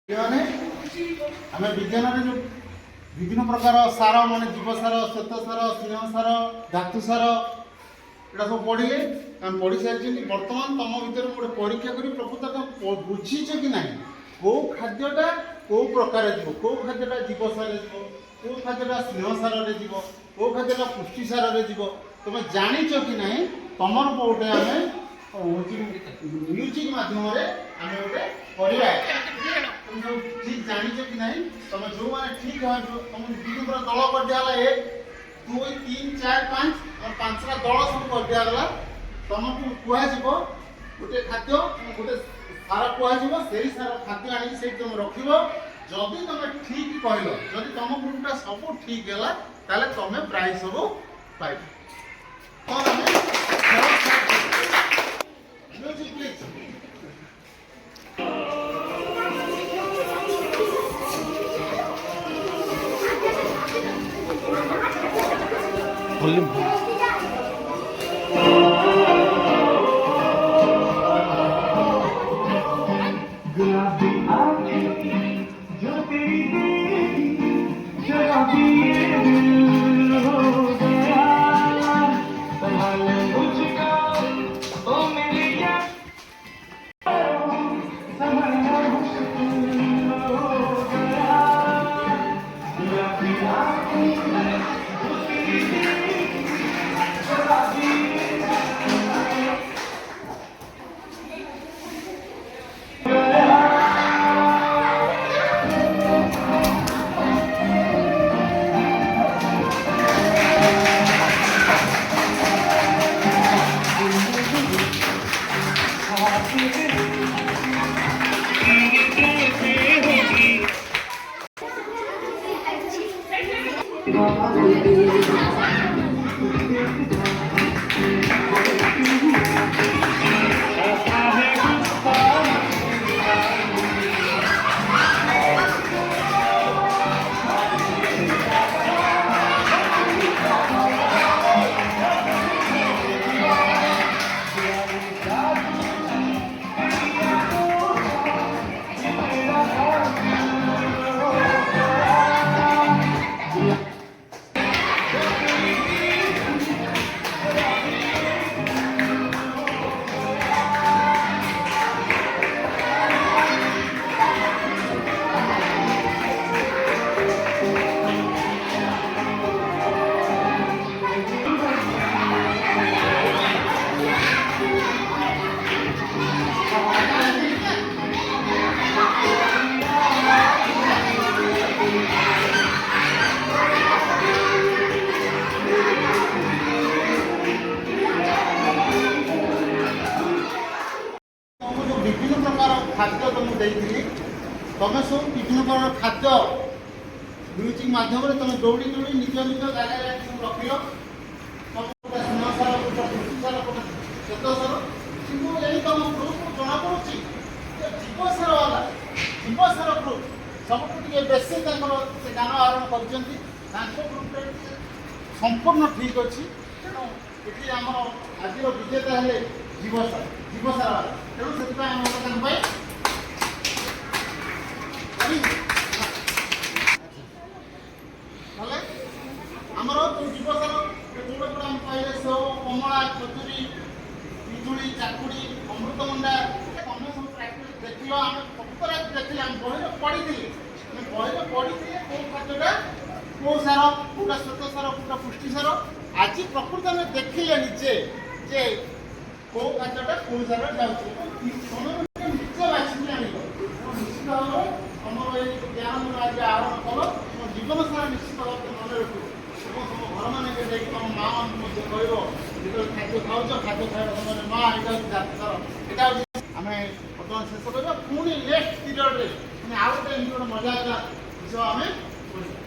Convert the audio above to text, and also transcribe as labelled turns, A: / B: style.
A: आम विज्ञान जो विभिन्न प्रकार सार मान जीव सार श्वेत सार स्नेह सार धातु सार यहाँ सब पढ़े आम पढ़ी सारी बर्तमान तुम भर गोटे परीक्षा कर प्रकृत बुझीच कि ना कौ खाद्यटा कौ प्रकार जीव कौ खाद्यटा जीव सार कौ खाद्यटा स्नेह सार कौ खाद्यटा पुष्टि सार तुम जाच कि ना तुम गोटे आम म्यूजिक माध्यम आम गोटे करवा तुम सब ठीक जाच कि ना तुम जो मैंने ठीक है तुम विभिन्न दल कर दिया 1 2 3 4 5 और 5टा दल सब कर दिया तुमको कह गोटे खाद्य गोटे सार कह से सार खाद्य आनी से तुम रख जदि तुम ठीक कहल जदि तुम ग्रुपटा सब ठीक है ताले तुम प्राइज सब पाइब म्यूजिक प्लीज
B: गुलाबी आँखें जो तेरी देखी जवाबी ये दिल हो गया संभाले मुझको ओ मेरी यार संभालना मुश्किल हो गया गुलाबी आँखें जो तेरी देखी जवाबी
A: विभिन्न प्रकार खाद्य तुमको देती तुम सब विभिन्न प्रकार खाद्य म्यूजिक माध्यम तुम दौड़ी दौड़ी निज निज जगह रख स्नेह सार पुष्टि सार श्वेत सार कितु यही तुम ग्रुप जना पड़ी जीव सार वाला जीव सार ग्रुप सब बेसी से ज्ञान आहरण कर ग्रुप संपूर्ण ठीक अच्छी तेणु ये आम आज विजेता है जीव सार वाला तेणु से आमर जो जीव सार जोड़ा जोड़ा कहले सेव कमला खजुरी पिजुड़ी चाकुड़ी अमृतभंडा तुम सब प्रैक्टिस देख आम प्रकृत देखिए आम बही पढ़ी बही पढ़ी कौ खाद्यटा कौ सार कौटा श्वेत सार कौटा पुष्टि सार आज प्रकृत में देखिले निजे जे कौ खाद्यटा कौ सार जाऊँ निजे बाछी आन निश्चित भाव तुम ये ज्ञान आज आहरण कल तुम जीवन सारा निश्चित भाव मन रख तुम घर मान तुम माँ मान कह जो खाद्य खाऊ खाद्य खाଇବା समय माँ यहाँ जाति सार यहाँ आम बर्तमान शेष करवा पुणी नेक्स्ट पिरियड में आउ गोटे मजा विषय आम